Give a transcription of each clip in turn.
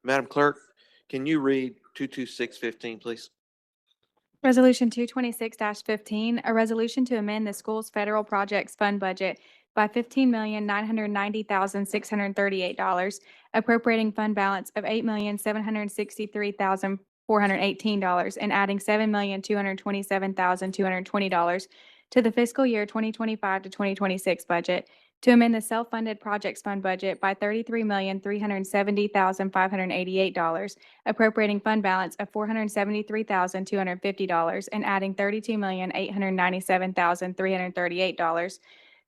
Madam Clerk, can you read 22615, please? Resolution 226-15, a resolution to amend the school's federal projects fund budget by $15,990,638, appropriating fund balance of $8,763,418, and adding $7,227,220 to the fiscal year 2025 to 2026 budget, to amend the self-funded projects fund budget by $33,370,588, appropriating fund balance of $473,250, and adding $32,897,338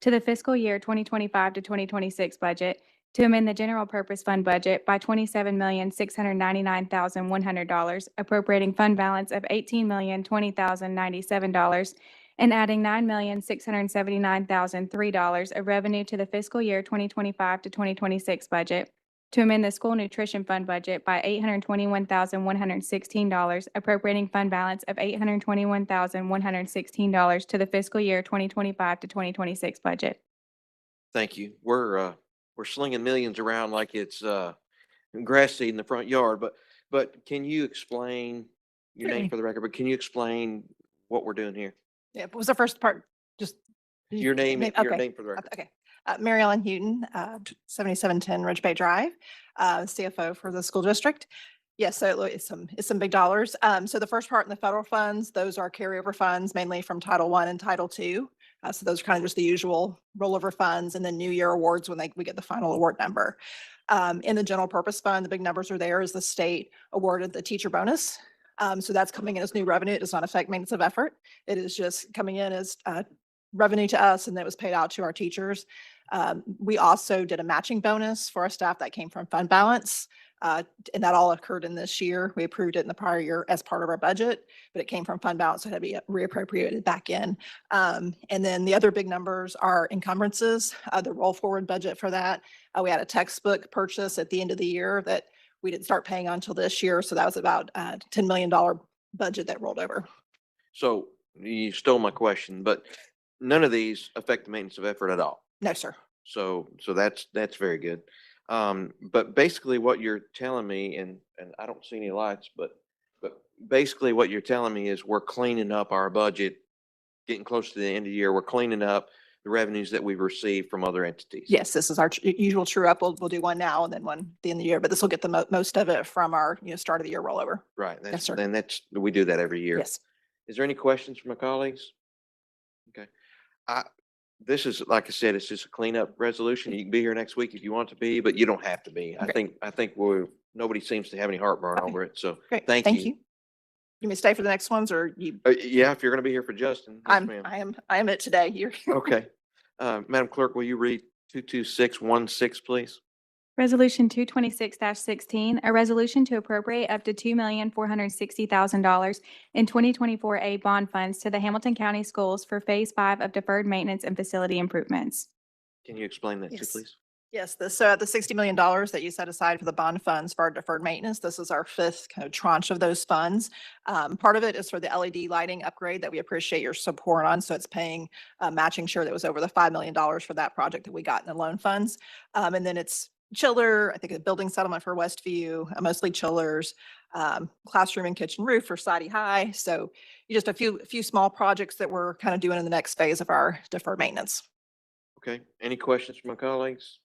to the fiscal year 2025 to 2026 budget, to amend the general purpose fund budget by $27,699,100, appropriating fund balance of $18,020,097, and adding $9,679,003 of revenue to the fiscal year 2025 to 2026 budget, to amend the school nutrition fund budget by $821,116, appropriating fund balance of $821,116 to the fiscal year 2025 to 2026 budget. Thank you. We're slinging millions around like it's grass seed in the front yard, but can you explain your name for the record? But can you explain what we're doing here? Yeah, what was the first part? Just Your name for the record. Okay. Mary Ellen Houghton, 7710 Ridge Bay Drive, CFO for the school district. Yes, so it's some big dollars. So the first part in the federal funds, those are carryover funds mainly from Title I and Title II. So those are kind of just the usual rollover funds, and then new year awards when we get the final award number. In the general purpose fund, the big numbers are there as the state awarded the teacher bonus. So that's coming in as new revenue. It does not affect maintenance of effort. It is just coming in as revenue to us, and that was paid out to our teachers. We also did a matching bonus for our staff that came from fund balance. And that all occurred in this year. We approved it in the prior year as part of our budget, but it came from fund balance, so it had to be reappropriated back in. And then the other big numbers are encumbrances, the roll forward budget for that. We had a textbook purchase at the end of the year that we didn't start paying on until this year. So that was about a $10 million budget that rolled over. So you stole my question, but none of these affect the maintenance of effort at all. No, sir. So that's very good. But basically what you're telling me, and I don't see any lights, but basically what you're telling me is we're cleaning up our budget, getting close to the end of the year. We're cleaning up the revenues that we've received from other entities. Yes, this is our usual true up. We'll do one now and then one at the end of the year, but this will get the most of it from our start of the year rollover. Right. Yes, sir. And we do that every year. Yes. Is there any questions from my colleagues? Okay. This is, like I said, it's just a cleanup resolution. You can be here next week if you want to be, but you don't have to be. Okay. I think nobody seems to have any heartburn over it. So Great. thank Thank you. you. You may stay for the next ones, or you? Yeah, if you're going to be here for Justin. Yes, ma'am. I am it today. You're Okay. Madam Clerk, will you read 22616, please? Resolution 226-16, a resolution to appropriate up to $2,460,000 in 2024 A bond funds to the Hamilton County Schools for Phase 5 of deferred maintenance and facility improvements. Can you explain that too, Yes. please? Yes, the $60 million that you set aside for the bond funds for our deferred maintenance, this is our fifth kind of tranche of those funds. Part of it is for the LED lighting upgrade that we appreciate your support on. So it's paying a matching share that was over the $5 million for that project that we got in the loan funds. And then it's chiller, I think a building settlement for Westview, mostly chillers, classroom and kitchen roof for Sidey High. So just a few small projects that we're kind of doing in the next phase of our deferred maintenance. Okay. Any questions from my colleagues?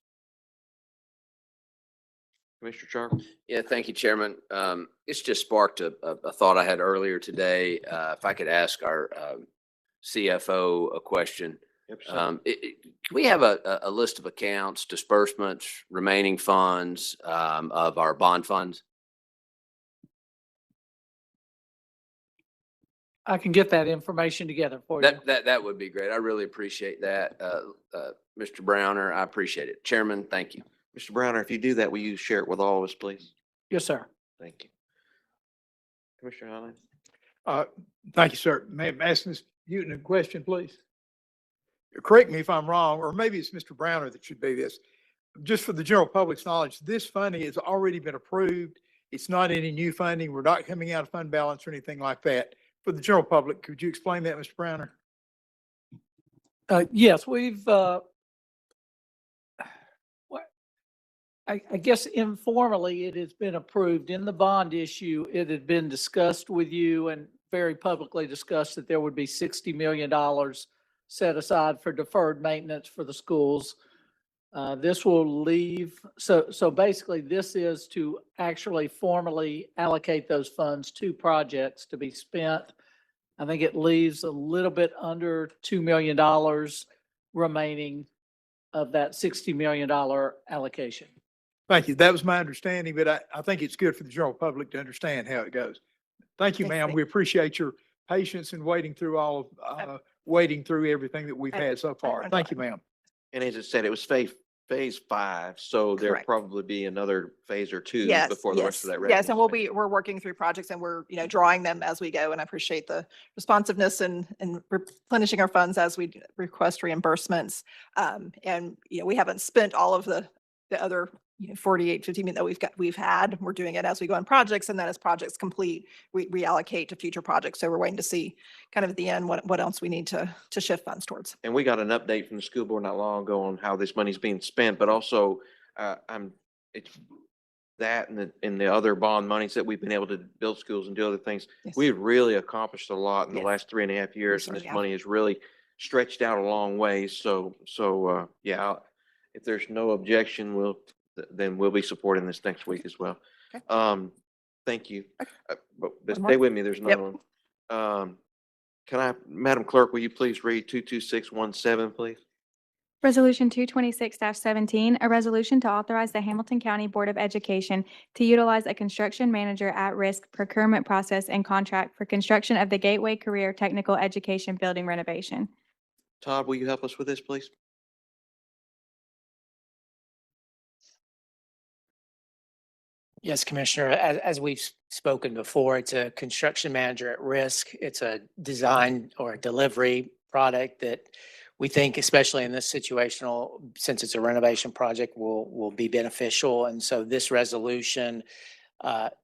Commissioner Sharp? Yeah, thank you, Chairman. It's just sparked a thought I had earlier today. If I could ask our CFO a question. Yep, sir. Can we have a list of accounts, disbursements, remaining funds of our bond funds? I can get that information together for you. That would be great. I really appreciate that. Mr. Browner, I appreciate it. Chairman, thank you. Mr. Browner, if you do that, will you share it with all of us, please? Yes, sir. Thank you. Commissioner Highland? Thank you, sir. May I ask Ms. Houghton a question, please? Correct me if I'm wrong, or maybe it's Mr. Browner that should be this. Just for the general public's knowledge, this funding has already been approved. It's not any new funding. We're not coming out of fund balance or anything like that. For the general public, could you explain that, Mr. Browner? Yes, we've I guess informally, it has been approved in the bond issue. It had been discussed with you and very publicly discussed that there would be $60 million set aside for deferred maintenance for the schools. This will leave, so basically this is to actually formally allocate those funds to projects to be spent. I think it leaves a little bit under $2 million remaining of that $60 million allocation. Thank you. That was my understanding, but I think it's good for the general public to understand how it goes. Thank you, Thanks, ma'am. Nick. We appreciate your patience in waiting through wading through everything that we've had so far. Thank you, ma'am. And as I said, it was phase 5, so there'll Correct. probably be another phase or 2 Yes, before the rest of yes, that. yes, and revenue is spent. we're working through projects and we're, drawing them as we go. And I appreciate the responsiveness and replenishing our funds as we request reimbursements. And, we haven't spent all of the other, 48, 50 million that we've had. We're doing it as we go on projects, and then as projects complete, we reallocate to future projects. So we're waiting to see kind of at the end, what else we need to shift funds towards. And we got an update from the school board not long ago on how this money's being spent, but also, it's that and the other bond monies that we've been able to build schools and do other things. Yes. We've really accomplished a lot in the Yes. last 3.5 years, and sure this have. money has really stretched out a long way. So, yeah, if there's no objection, then we'll be supporting this next week as well. Okay. Thank you. But One more? stay with me, there's Yep. another one. Madam Clerk, will you please read 22617, please? Resolution 226-17, a resolution to authorize the Hamilton County Board of Education to utilize a construction manager at-risk procurement process and contract for construction of the Gateway Career Technical Education Building renovation. Todd, will you help us with this, please? Yes, Commissioner, as we've spoken before, it's a construction manager at risk. It's a design or a delivery product that we think, especially in this situational, since it's a renovation project, will be beneficial. And so this resolution,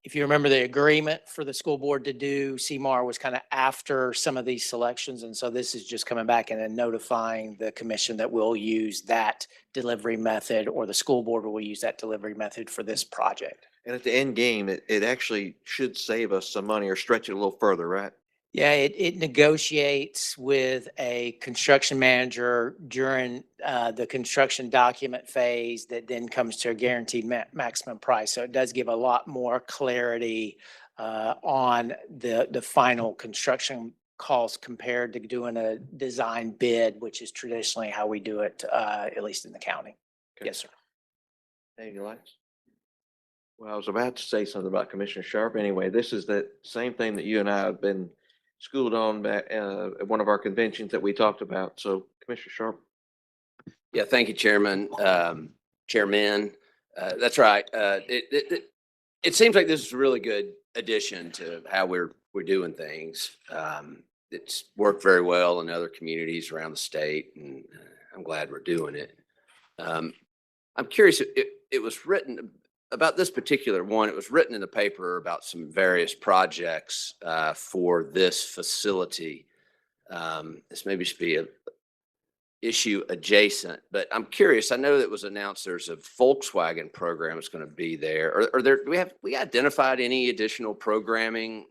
if you remember the agreement for the school board to do, CMAR was kind of after some of these selections. And so this is just coming back and then notifying the commission that we'll use that delivery method, or the school board will use that delivery method for this project. And at the end game, it actually should save us some money or stretch it a little further, right? Yeah, it negotiates with a construction manager during the construction document phase that then comes to a guaranteed maximum price. So it does give a lot more clarity on the final construction cost compared to doing a design bid, which is traditionally how we do it, at least in the county. Okay. Yes, sir. Anything else? Well, I was about to say something about Commissioner Sharp. Anyway, this is the same thing that you and I have been schooled on back at one of our conventions that we talked about. So Commissioner Sharp. Yeah, thank you, Chairman. Chairman, that's right. It seems like this is a really good addition to how we're doing things. It's worked very well in other communities around the state, and I'm glad we're doing it. I'm curious, it was written about this particular one. It was written in the paper about some various projects for this facility. This maybe should be a issue adjacent, but I'm curious. I know that was announced there's a Volkswagen program that's going to be there. Do we identified any additional programming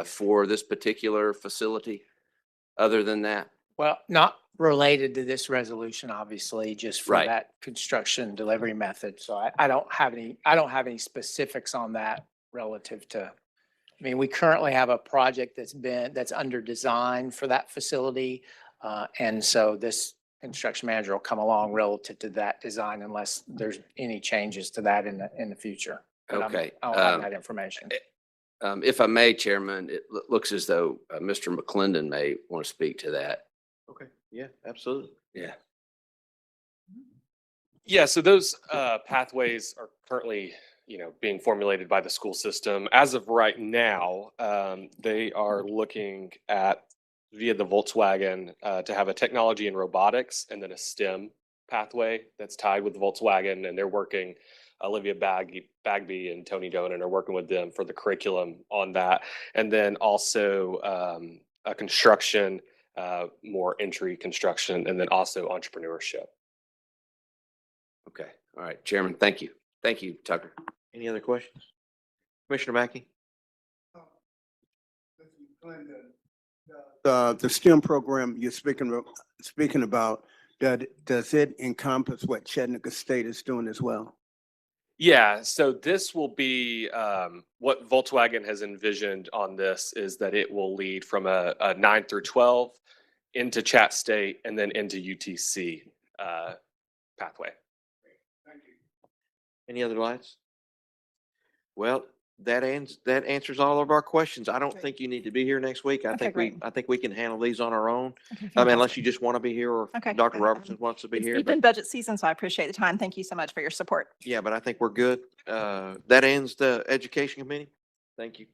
for this particular facility other than that? Well, not related to this resolution, obviously, just for Right. that construction delivery method. So I don't have any specifics on that relative to, I mean, we currently have a project that's under design for that facility. And so this construction manager will come along relative to that design unless there's any changes to that in the future. But Okay. I don't have that information. If I may, Chairman, it looks as though Mr. McClendon may want to speak to that. Okay. Yeah, absolutely. Yeah. Yeah, so those pathways are currently, being formulated by the school system. As of right now, they are looking at via the Volkswagen to have a technology in robotics and then a STEM pathway that's tied with Volkswagen, and they're working. Olivia Bagby and Tony Donan are working with them for the curriculum on that, and then also a construction. More entry construction, and then also entrepreneurship. Okay. All right, Chairman, thank you. Thank you, Tucker. Any other questions? Commissioner Mackey? The STEM program you're speaking about, does it encompass what Chattanooga State is doing as well? Yeah, so this will be, what Volkswagen has envisioned on this is that it will lead from a 9 through 12 into Chat State and then into UTC pathway. Any other lights? Well, that answers all of our questions. I don't Great. think you need to be here next week. Okay, great. I think we can handle these on our own. Okay, I mean, unless fantastic. you just want to be here or Okay. Dr. Robertson wants to be It's here. even but- budget season, so I appreciate the time. Thank you so much for your support. Yeah, but I think we're good. That ends the education committee. Thank you.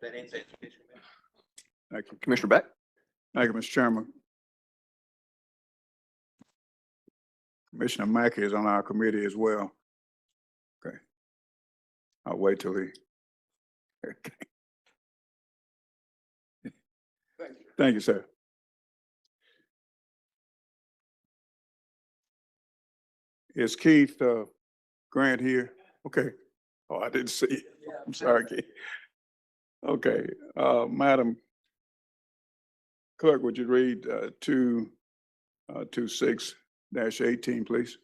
That ends the education committee. Thank you. Commissioner Beck? Thank you, Mr. Chairman. Commissioner Mackey is on our committee as well. Okay. I'll wait till he. Okay. Thank you, sir. Is Keith Grant here? Okay. Oh, I didn't see. I'm sorry, Keith. Okay, Madam Clerk, would you read 26-18, please?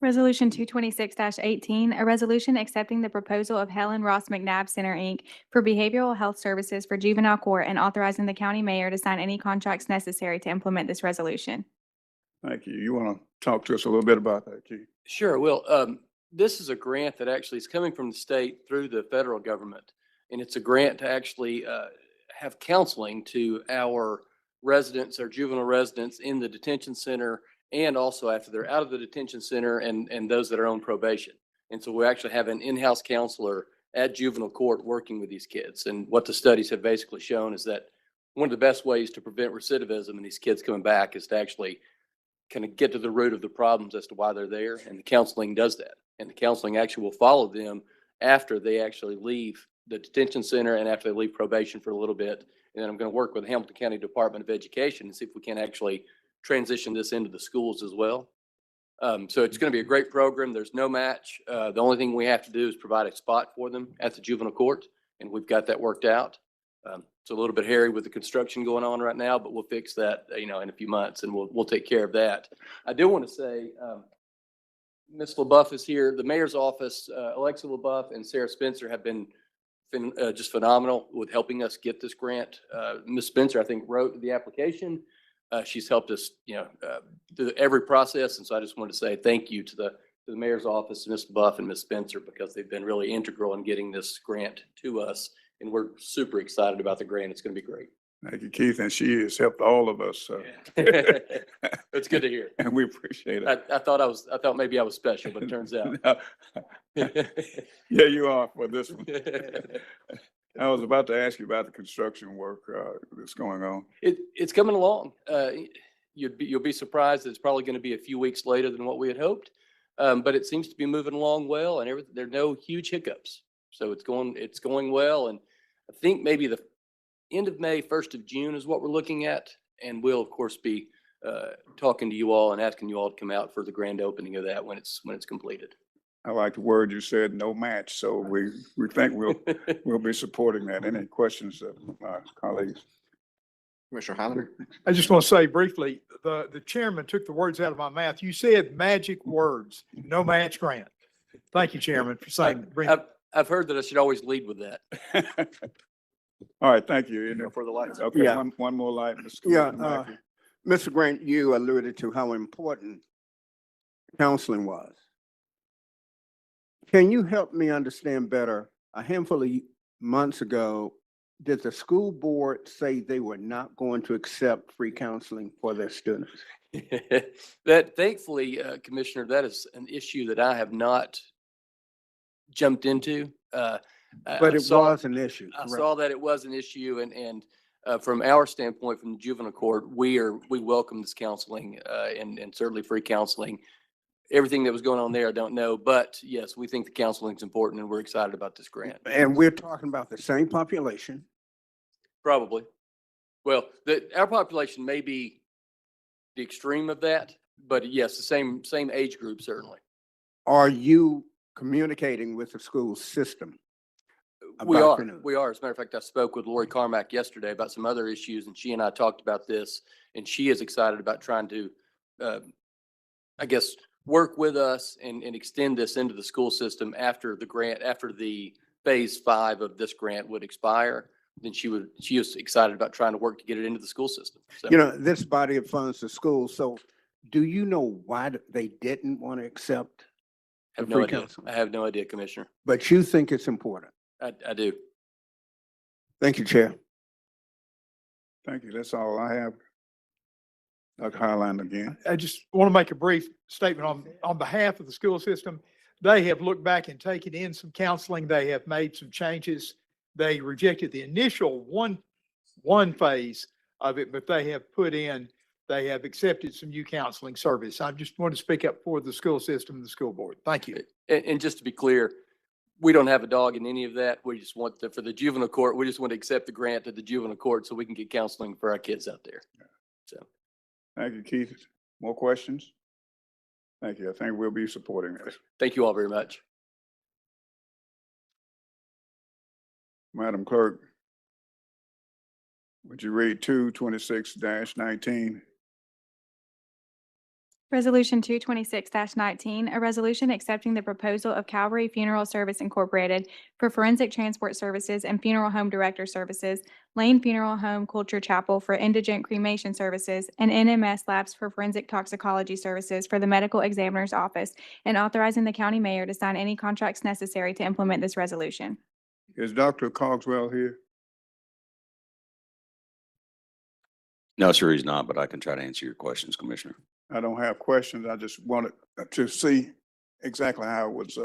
Resolution 226-18, a resolution accepting the proposal of Helen Ross McNabb Center, Inc. for behavioral health services for juvenile court and authorizing the county mayor to sign any contracts necessary to implement this resolution. Thank you. You want to talk to us a little bit about that, Keith? Sure. Well, this is a grant that actually is coming from the state through the federal government. And it's a grant to actually have counseling to our residents, our juvenile residents in the detention center, and also after they're out of the detention center and those that are on probation. And so we actually have an in-house counselor at juvenile court working with these kids. And what the studies have basically shown is that one of the best ways to prevent recidivism and these kids coming back is to actually kind of get to the root of the problems as to why they're there. And the counseling does that. And the counseling actually will follow them after they actually leave the detention center and after they leave probation for a little bit. And then I'm going to work with the Hamilton County Department of Education and see if we can actually transition this into the schools as well. So it's going to be a great program. There's no match. The only thing we have to do is provide a spot for them at the juvenile court, and we've got that worked out. It's a little bit hairy with the construction going on right now, but we'll fix that, in a few months, and we'll take care of that. I do want to say, Ms. LaBeouf is here. The mayor's office, Alexa LaBeouf and Sarah Spencer have been just phenomenal with helping us get this grant. Ms. Spencer, I think, wrote the application. She's helped us, through every process. And so I just wanted to say thank you to the mayor's office, Ms. LaBeouf and Ms. Spencer, because they've been really integral in getting this grant to us. And we're super excited about the grant. It's going to be great. Thank you, Keith, and she has helped all of us. It's good to hear. And we appreciate it. I thought maybe I was special, but it turns out. Yeah, you are for this one. I was about to ask you about the construction work that's going on. It's coming along. You'll be surprised that it's probably going to be a few weeks later than what we had hoped. But it seems to be moving along well, and there are no huge hiccups. So it's going well. And I think maybe the end of May, 1st of June is what we're looking at. And we'll of course be talking to you all and asking you all to come out for the grand opening of that when it's completed. I like the word you said, no match. So we think we'll be supporting that. Any questions of my colleagues? Commissioner Hollander? I just want to say briefly, the chairman took the words out of my mouth. You said magic words, no match grant. Thank you, Chairman, for saying. I've heard that I should always lead with that. All right, thank you. Any For the lights. Okay, Yeah. one more light. Mr. Yeah, Mackey. Mr. Grant, you alluded to how important counseling was. Can you help me understand better? A handful of months ago, did the school board say they were not going to accept free counseling for their students? That thankfully, Commissioner, that is an issue that I have not jumped into. But it was an issue, I correct? saw that it was an issue, and from our standpoint, from the juvenile court, we welcome this counseling and certainly free counseling. Everything that was going on there, I don't know, but yes, we think the counseling is important, and we're excited about this grant. And we're talking about the same population. Probably. Well, our population may be the extreme of that, But yes, the same age group, certainly. Are you communicating with the school system? We about are, the news? we are. As a matter of fact, I spoke with Lori Carmack yesterday about some other issues, and she and I talked about this, and she is excited about trying to, I guess, work with us and extend this into the school system after the grant, after the phase 5 of this grant would expire. Then she was excited about trying to work to get it into the school system. So, You know, this body of funds to schools, so do you know why they didn't want to accept? have the no free idea. counseling? I have no idea, Commissioner. But you think it's important? I do. Thank you, Chair. Thank you. That's all I have. Dr. Highline again. I just want to make a brief statement on behalf of the school system. They have looked back and taken in some counseling. They have made some changes. They rejected the initial one phase of it, but they have accepted some new counseling service. I just want to speak up for the school system and the school board. Thank you. And just to be clear, we don't have a dog in any of that. We just want for the juvenile court, we just want to accept the grant to the juvenile court so we can get counseling for our kids out there. So. Thank you, Keith. More questions? Thank you. I think we'll be supporting this. Thank you all very much. Madam Clerk, would you read 226-19? Resolution 226-19, a resolution accepting the proposal of Calvary Funeral Service Incorporated for forensic transport services and funeral home director services, Lane Funeral Home Culture Chapel for indigent cremation services, and NMS Labs for forensic toxicology services for the medical examiner's office, and authorizing the county mayor to sign any contracts necessary to implement this resolution. Is Dr. Cogswell here? No, sir, he's not, but I can try to answer your questions, Commissioner. I don't have questions. I just wanted to see exactly how it was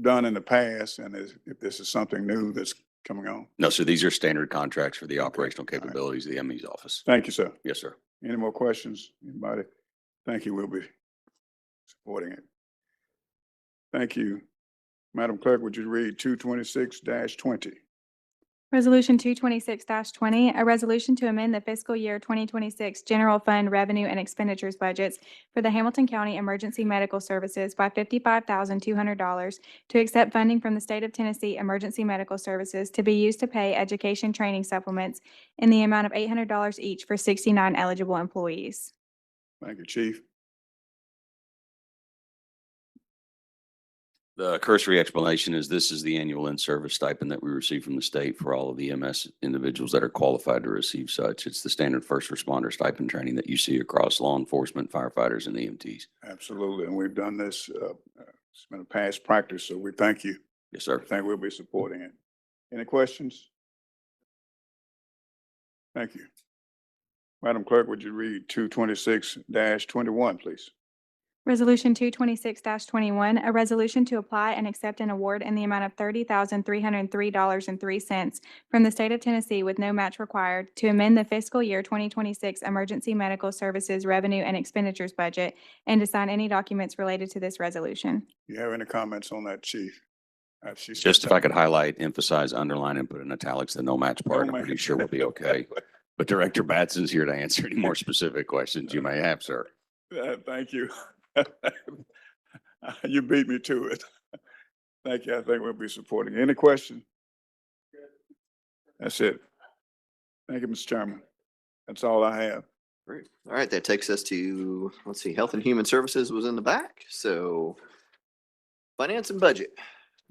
done in the past, and if this is something new that's coming on. No, sir, these are standard contracts for the Okay, operational all right. capabilities of the ME's office. Thank you, sir. Yes, sir. Any more questions? Anybody? Thank you. We'll be supporting it. Thank you. Madam Clerk, would you read 226-20? Resolution 226-20, a resolution to amend the fiscal year 2026 general fund revenue and expenditures budgets for the Hamilton County Emergency Medical Services by $55,200 to accept funding from the State of Tennessee Emergency Medical Services to be used to pay education training supplements in the amount of $800 each for 69 eligible employees. Thank you, Chief. The cursory explanation is this is the annual in-service stipend that we receive from the state for all of the EMS individuals that are qualified to receive such. It's the standard first responder stipend training that you see across law enforcement, firefighters, and EMTs. Absolutely. And we've done this, it's been a past practice, so we thank you. Yes, sir. I think we'll be supporting it. Any questions? Thank you. Madam Clerk, would you read 226-21, please? Resolution 226-21, a resolution to apply and accept an award in the amount of $30,303.03 from the state of Tennessee with no match required to amend the fiscal year 2026 Emergency Medical Services Revenue and Expenditures budget and to sign any documents related to this resolution. Do you have any comments on that, Chief? Just if I could highlight, emphasize, underline, and put in italics the no match part, I'm match. pretty sure we'll be okay. But Director Batson's here to answer any more specific questions you may have, sir. Thank you. You beat me to it. Thank you. I think we'll be supporting. Any question? That's it. Thank you, Mr. Chairman. That's all I have. Great. All right, that takes us to, let's see, Health and Human Services was in the back, so finance and budget.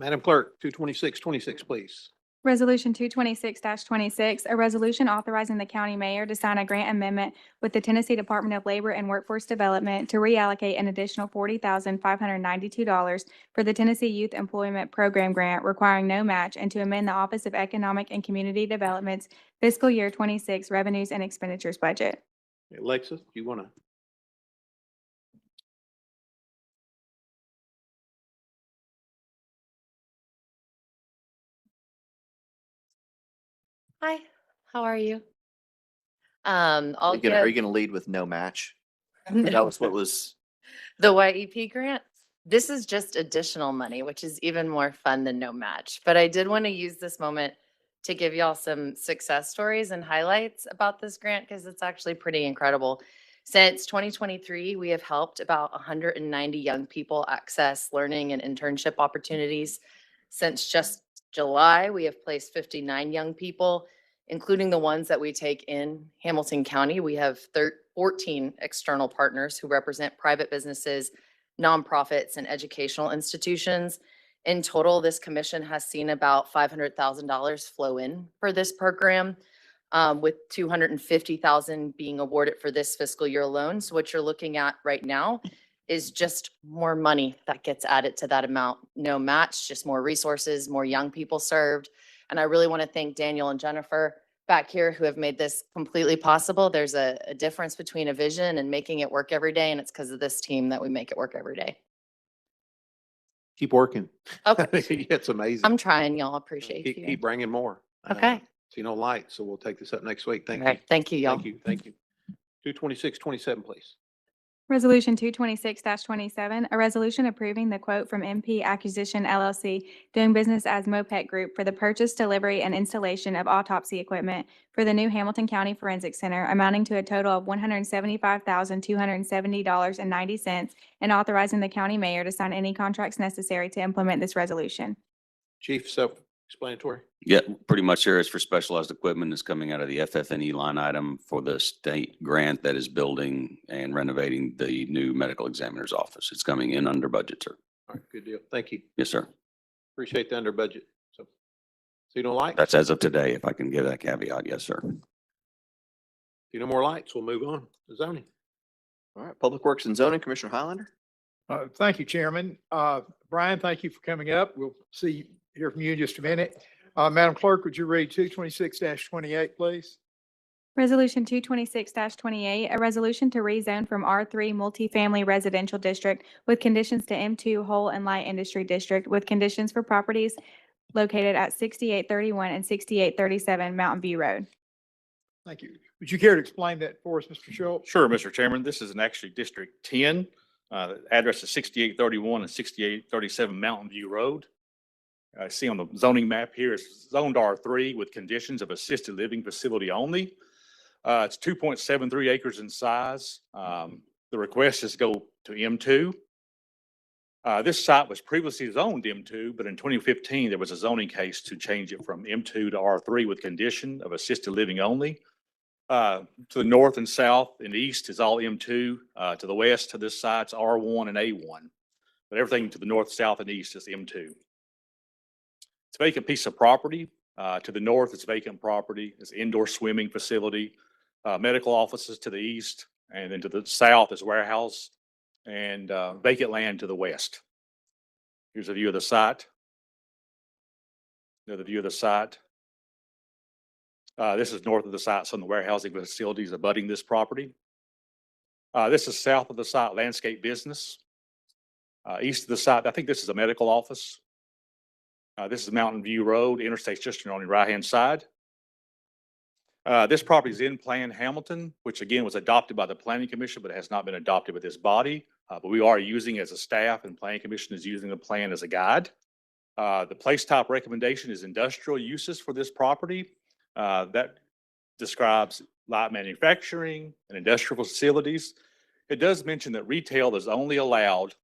Madam Clerk, 226-26, please. Resolution 226-26, a resolution authorizing the county mayor to sign a grant amendment with the Tennessee Department of Labor and Workforce Development to reallocate an additional $40,592 for the Tennessee Youth Employment Program grant requiring no match and to amend the Office of Economic and Community Development's fiscal year 26 revenues and expenditures budget. Alexis, do you want to? Hi, how are you? Are I'll you gonna give lead with no match? That was what was, the YEP grant. This is just additional money, which is even more fun than no match. But I did want to use this moment to give y'all some success stories and highlights about this grant because it's actually pretty incredible. Since 2023, we have helped about 190 young people access learning and internship opportunities. Since just July, we have placed 59 young people, including the ones that we take in Hamilton County. We have 14 external partners who represent private businesses, nonprofits, and educational institutions. In total, this commission has seen about $500,000 flow in for this program, with 250,000 being awarded for this fiscal year alone. So what you're looking at right now is just more money that gets added to that amount. No match, just more resources, more young people served. And I really want to thank Daniel and Jennifer back here who have made this completely possible. There's a difference between a vision and making it work every day, and it's because of this team that we make it work every day. Keep working. Okay. It's amazing. I'm trying, y'all. Appreciate Keep, you. keep bringing more. Okay. See no light, so we'll take this up next week. Thank All you. right. Thank you, y'all. Thank you. Thank you. 226-27, please. Resolution 226-27, a resolution approving the quote from MP Acquisition LLC, doing business as Mopec Group, for the purchase, delivery, and installation of autopsy equipment for the new Hamilton County Forensic Center, amounting to a total of $175,270.90, and authorizing the county mayor to sign any contracts necessary to implement this resolution. Chief, self-explanatory. Yeah, pretty much here is for specialized equipment is coming out of the FF&E line item for the state grant that is building and renovating the new medical examiner's office. It's coming in under budget, sir. All right, good deal. Thank you. Yes, sir. Appreciate the under budget. So you don't like? That's as of today, if I can give that caveat. Yes, sir. See no more lights, we'll move on to zoning. All right, Public Works and Zoning, Commissioner Highlander. Thank you, Chairman. Brian, thank you for coming up. We'll hear from you in just a minute. Madam Clerk, would you read 226-28, please? Resolution 226-28, a resolution to rezone from R3 Multifamily Residential District with conditions to M2 Whole and Light Industry District with conditions for properties located at 6831 and 6837 Mountain View Road. Thank you. Would you care to explain that for us, Mr. Schultz? Sure, Mr. Chairman. This is actually District 10. The address is 6831 and 6837 Mountain View Road. I see on the zoning map here, it's zoned R3 with conditions of assisted living facility only. It's 2.73 acres in size. The request is to go to M2. This site was previously zoned M2, but in 2015, there was a zoning case to change it from M2 to R3 with condition of assisted living only. To the north and south and east is all M2. To the west to this side, it's R1 and A1. But everything to the north, south, and east is M2. It's a vacant piece of property. To the north, it's vacant property. It's indoor swimming facility, medical offices to the east, and then to the south is warehouse and vacant land to the west. Here's a view of the site. Another view of the site. This is north of the site, some of the warehousing facilities abutting this property. This is south of the site, landscape business. East of the site, I think this is a medical office. This is Mountain View Road, interstate's just on the right-hand side. This property is in Plan Hamilton, which again was adopted by the Planning Commission, but has not been adopted with this body. But we are using as a staff, and Planning Commission is using the plan as a guide. The place type recommendation is industrial uses for this property. That describes light manufacturing and industrial facilities. It does mention that retail is only allowed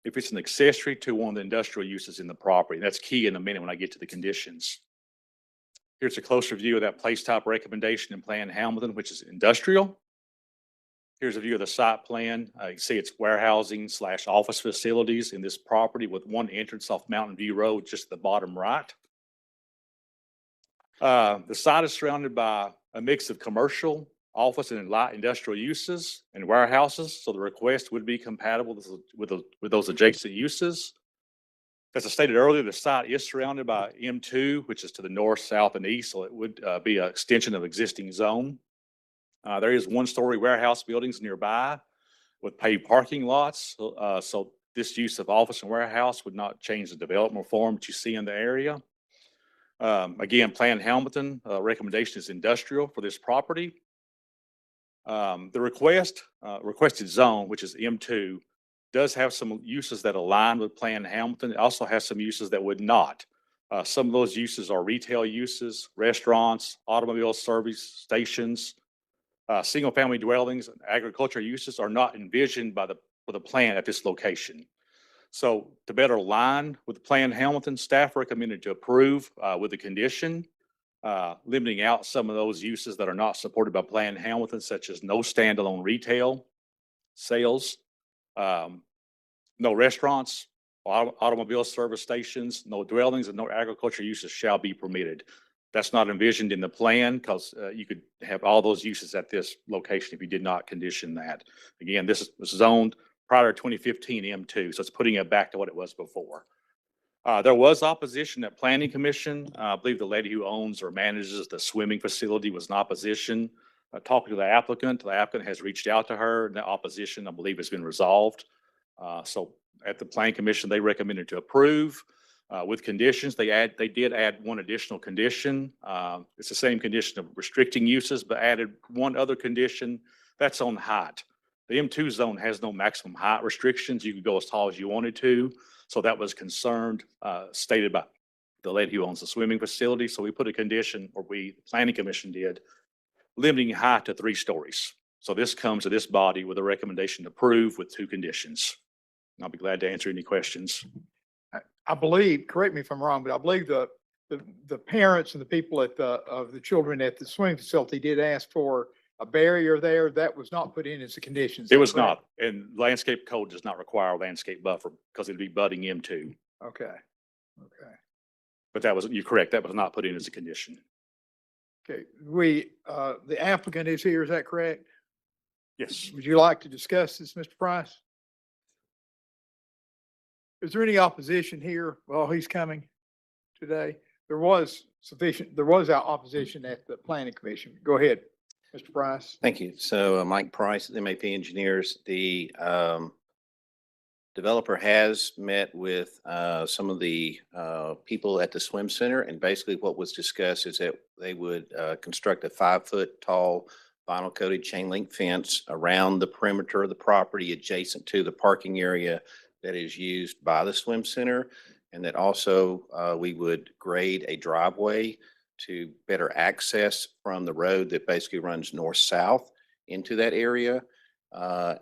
if it's an accessory to one of the industrial uses in the property. That's key in a minute when I get to the conditions. Here's a closer view of that place type recommendation in Plan Hamilton, which is industrial. Here's a view of the site plan. You can see it's warehousing / office facilities in this property with one entrance off Mountain View Road, just at the bottom right. The site is surrounded by a mix of commercial, office, and light industrial uses and warehouses. So the request would be compatible with those adjacent uses. As I stated earlier, the site is surrounded by M2, which is to the north, south, and east. So it would be an extension of existing zone. There is one-story warehouse buildings nearby with paved parking lots. So this use of office and warehouse would not change the development form that you see in the area. Again, Plan Hamilton recommendation is industrial for this property. The requested zone, which is M2, does have some uses that align with Plan Hamilton. It also has some uses that would not. Some of those uses are retail uses, restaurants, automobile service stations, Single-family dwellings and agriculture uses are not envisioned for the plan at this location. So to better align with the plan, Hamilton staff recommended to approve with the condition, limiting out some of those uses that are not supported by Plan Hamilton, such as no standalone retail sales, no restaurants, automobile service stations, no dwellings, and no agriculture uses shall be permitted. That's not envisioned in the plan because you could have all those uses at this location if you did not condition that. Again, this is zoned prior to 2015 M2, so it's putting it back to what it was before. There was opposition at Planning Commission. I believe the lady who owns or manages the swimming facility was in opposition. Talking to the applicant has reached out to her, and the opposition, I believe, has been resolved. So at the Planning Commission, they recommended to approve with conditions. They did add one additional condition. It's the same condition of restricting uses, but added one other condition that's on height. The M2 zone has no maximum height restrictions. You could go as tall as you wanted to. So that was concerned, stated by the lady who owns the swimming facility. So we put a condition, or the Planning Commission did, limiting height to 3 stories. So this comes to this body with a recommendation to approve with 2 conditions. And I'll be glad to answer any questions. I believe, correct me if I'm wrong, but I believe the parents and the people of the children at the swimming facility did ask for a barrier there. That was not put in as a condition. It was not, and landscape code does not require a landscape buffer because it'd be budding M2. Okay. Okay. But you're correct, that was not put in as a condition. Okay. The applicant is here, is that correct? Yes. Would you like to discuss this, Mr. Price? Is there any opposition here while he's coming today? There was our opposition at the Planning Commission. Go ahead, Mr. Price. Thank you. So Mike Price, MAP Engineers, the developer has met with some of the people at the swim center, and basically what was discussed is that they would construct a 5-foot tall vinyl coated chain link fence around the perimeter of the property adjacent to the parking area that is used by the swim center, and that also we would grade a driveway to better access from the road that basically runs north-south into that area.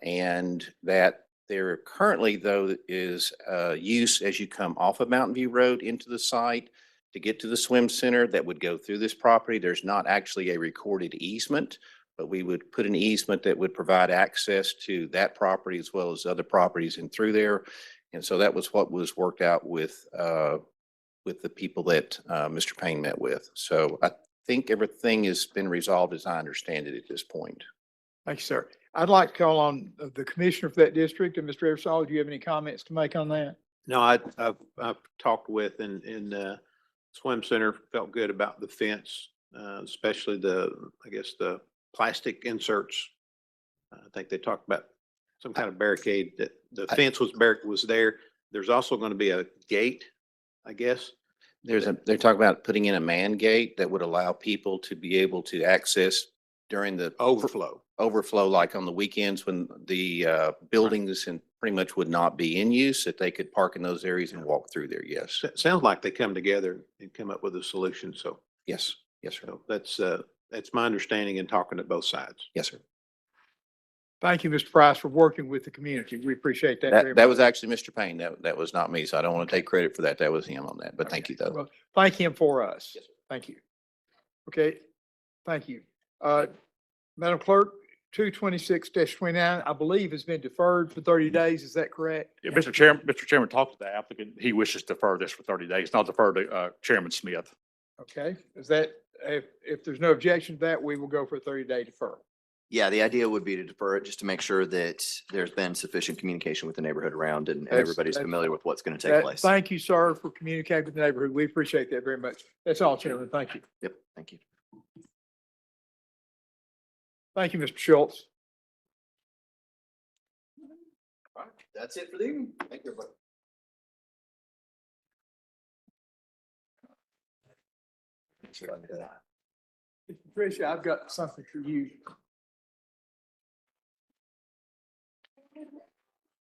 And that there currently, though, is use as you come off of Mountain View Road into the site to get to the swim center that would go through this property. There's not actually a recorded easement, but we would put an easement that would provide access to that property as well as other properties and through there. And so that was what was worked out with the people that Mr. Payne met with. So I think everything has been resolved as I understand it at this point. Thank you, sir. I'd like to call on the commissioner for that district. And Mr. Eversole, do you have any comments to make on that? No, I've talked with and swim center felt good about the fence, especially I guess the plastic inserts. I think they talked about some kind of barricade that the fence was there. There's also going to be a gate, I guess. They're talking about putting in a man gate that would allow people to be able to access during the overflow, like on the weekends when the buildings and pretty much would not be in use, that they could park in those areas and walk through there. Yes. Sounds like they come together and come up with a solution. So yes, yes, sir. So that's my understanding in talking to both sides. Yes, sir. Thank you, Mr. Price, for working with the community. We appreciate that very much. That was actually Mr. Payne. That was not me. So I don't want to take credit for that. That was him on that, but thank you though. Well, thank him for us. Yes, thank you. Okay, thank you. Madam Clerk, 226-29, I believe has been deferred for 30 days. Is that correct? Yeah, Mr. Chairman, talk to the applicant. He wishes to defer this for 30 days, not defer to Chairman Smith. Okay, is that, if there's no objection to that, we will go for a 30-day defer. Yeah, the idea would be to defer it just to make sure that there's been sufficient communication with the neighborhood around and everybody's familiar with what's going to take place. Thank you, sir, for communicating with the neighborhood. We appreciate that very much. That's all, Chairman. Thank you. Yep, thank you. Thank you, Mr. Schultz. That's it for the evening. Thank you, everybody. Tricia, I've got something for you.